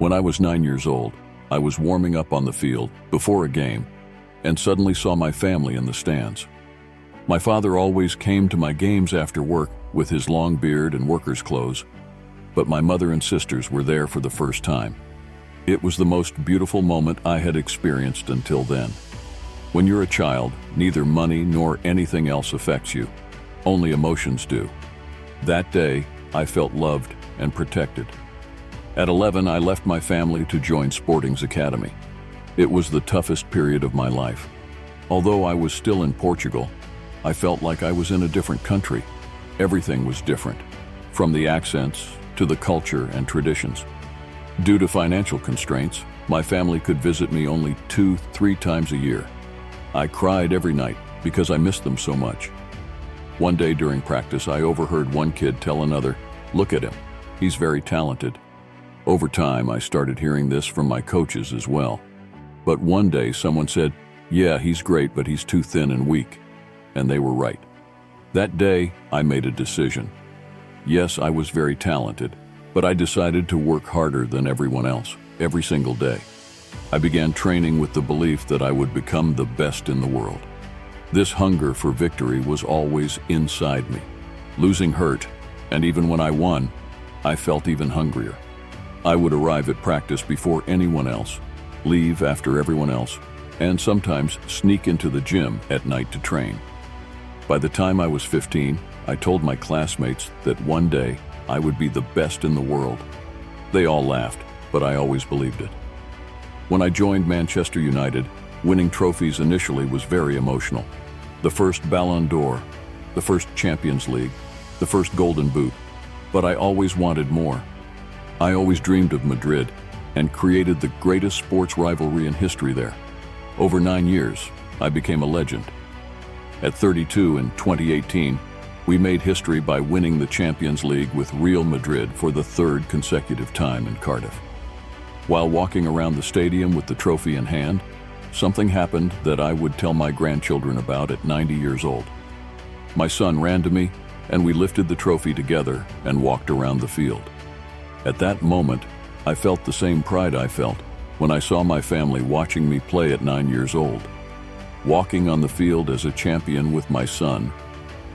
When I was 9 years old, I was warming up on the field before a game and suddenly saw my family in the stands. My father always came to my games after work with his long beard and worker's clothes, but my mother and sisters were there for the first time. It was the most beautiful moment I had experienced until then. When you're a child, neither money nor anything else affects you. Only emotions do. That day, I felt loved and protected. At 11, I left my family to join Sporting's Academy. It was the toughest period of my life. Although I was still in Portugal, I felt like I was in a different country. Everything was different, from the accents to the culture and traditions. Due to financial constraints, my family could visit me only 2-3 times a year. I cried every night because I missed them so much. One day during practice, I overheard one kid tell another, "Look at him, he's very talented." Over time, I started hearing this from my coaches as well. But one day someone said, "Yeah, he's great, but he's too thin and weak." And they were right. That day, I made a decision. Yes, I was very talented, but I decided to work harder than everyone else, every single day. I began training with the belief that I would become the best in the world. This hunger for victory was always inside me. Losing hurt, and even when I won, I felt even hungrier. I would arrive at practice before anyone else, leave after everyone else, and sometimes sneak into the gym at night to train. By the time I was 15, I told my classmates that one day I would be the best in the world. They all laughed, but I always believed it. When I joined Manchester United, winning trophies initially was very emotional. The first Ballon d'Or, the first Champions League, the first Golden Boot, but I always wanted more. I always dreamed of Madrid and created the greatest sports rivalry in history there. Over 9 years, I became a legend. At 32 in 2018, we made history by winning the Champions League with Real Madrid for the third consecutive time in Cardiff. While walking around the stadium with the trophy in hand, something happened that I would tell my grandchildren about at 90 years old. My son ran to me, and we lifted the trophy together and walked around the field. At that moment, I felt the same pride I felt when I saw my family watching me play at 9 years old. Walking on the field as a champion with my son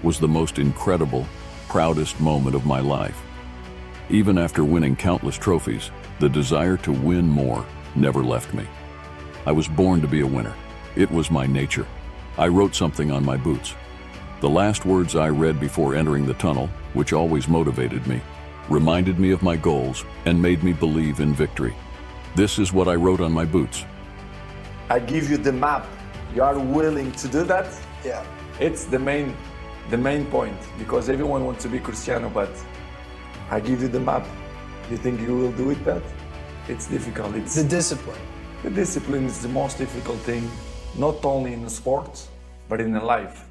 was the most incredible, proudest moment of my life. Even after winning countless trophies, the desire to win more never left me. I was born to be a winner. It was my nature. I wrote something on my boots. The last words I read before entering the tunnel, which always motivated me, reminded me of my goals and made me believe in victory. This is what I wrote on my boots. I give you the map. You are willing to do that? Yeah. It's the main point, because everyone wants to be Cristiano, but I give you the map. You think you will do it that? It's difficult. It's The discipline. the discipline is the most difficult thing, not only in the sports, but in the life.